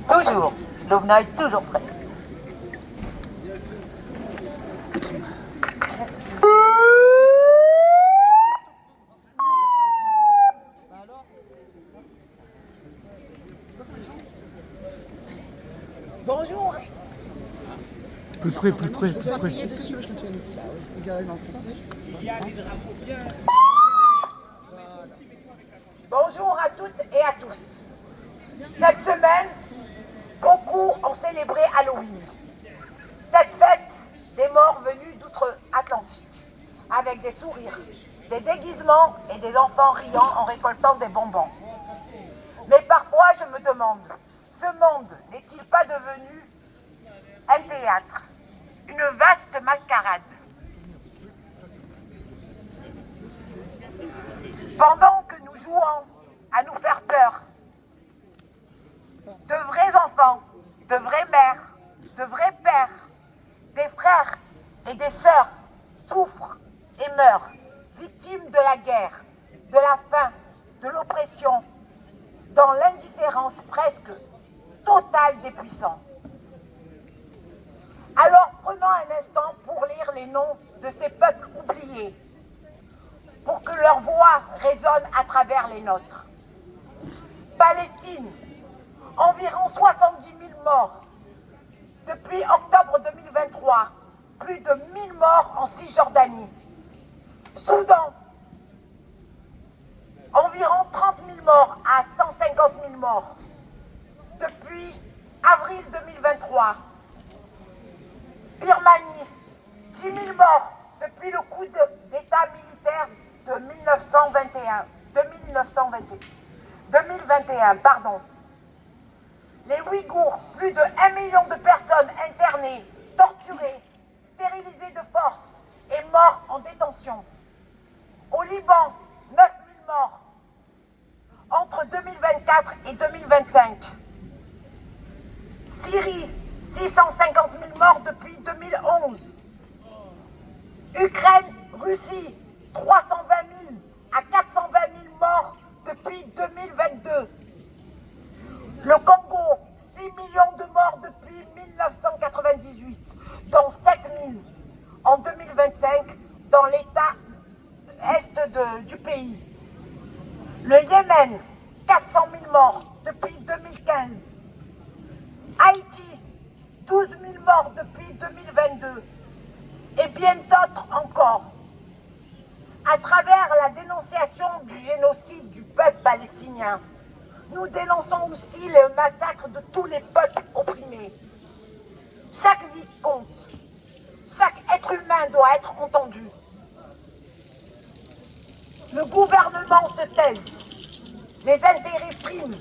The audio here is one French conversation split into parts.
Toujours. L'OVNA est toujours prêt. Bonjour. Plus près, plus près, plus près. Est-ce que tu veux que je te tienne? Regarde dans le passage. Bonjour à toutes et à tous. Cette semaine, beaucoup ont célébré Halloween. Cette fête des morts venus d'outre-Atlantique, avec des sourires, des déguisements et des enfants riant en récoltant des bonbons. Mais parfois, je me demande, ce monde n'est-il pas devenu un théâtre, une vaste mascarade? Pendant que nous jouons à nous faire peur, de vrais enfants, de vraies mères, de vrais pères, des frères et des sœurs souffrent et meurent, victimes de la guerre, de la faim, de l'oppression, dans l'indifférence presque totale des puissants. Alors prenons un instant pour lire les noms de ces peuples oubliés, pour que leur voix résonne à travers les nôtres. Palestine, environ 70 000 morts. Depuis octobre 2023, plus de 1000 morts en Cisjordanie. Soudan, environ 30 000 morts à 150 000 morts. Depuis avril 2023. Birmanie, 10 000 morts depuis le coup d'État militaire de 2021, pardon. Les Ouïghours, plus de 1 million de personnes internées, torturées, stérilisées de force et morts en détention. Au Liban, 9 000 morts entre 2024 et 2025. Syrie, 650 000 morts depuis 2011. Ukraine, Russie, 320 000 à 420 000 morts depuis 2022. Le Congo, 6 millions de morts depuis 1998, dont 7 000 en 2025 dans l'état est du pays. Le Yémen, 400 000 morts depuis 2015. Haïti, 12 000 morts depuis 2022. Et bien d'autres encore. À travers la dénonciation du génocide du peuple palestinien, nous dénonçons aussi le massacre de tous les peuples opprimés. Chaque vie compte. Chaque être humain doit être entendu. Le gouvernement se taise. Les intérêts priment.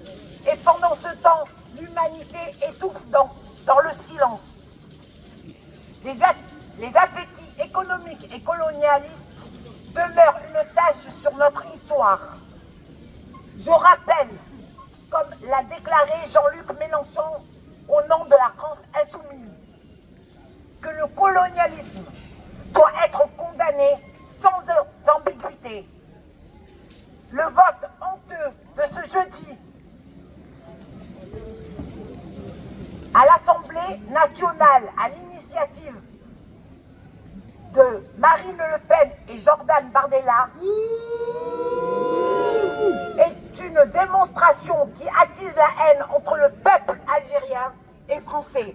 Et pendant ce temps, l'humanité étouffe dans le silence. Les appétits économiques et colonialistes demeurent une tache sur notre histoire. Je rappelle, comme l'a déclaré Jean-Luc Mélenchon au nom de la France insoumise, que le colonialisme doit être condamné sans ambiguïté. Le vote honteux de ce jeudi à l'Assemblée nationale à l'initiative de Marine Le Pen et Jordan Bardella est une démonstration qui attise la haine entre le peuple algérien et français.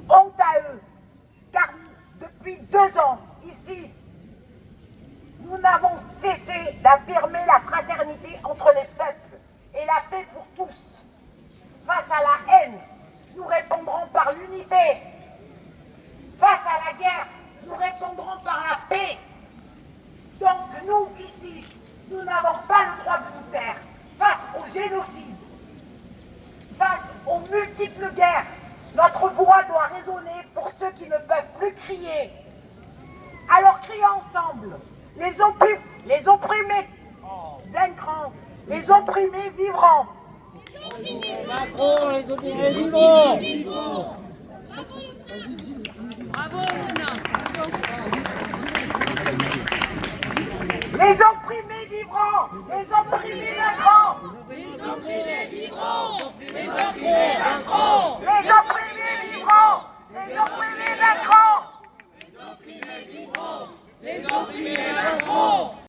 Honte à eux, car depuis 2 ans, ici, nous n'avons cessé d'affirmer la fraternité entre les peuples et la paix pour tous. Face à la haine, nous répondrons par l'unité. Face à la guerre, nous répondrons par la paix. Donc nous, ici, nous n'avons pas le droit de nous taire face au génocide, face aux multiples guerres. Notre voix doit résonner pour ceux qui ne peuvent plus crier. Alors crions ensemble. Les opprimés vaincront, les opprimés vivront. Macron, les opprimés vivront. Bravo, Mouna. Les opprimés vivront, les opprimés vaincront. Les opprimés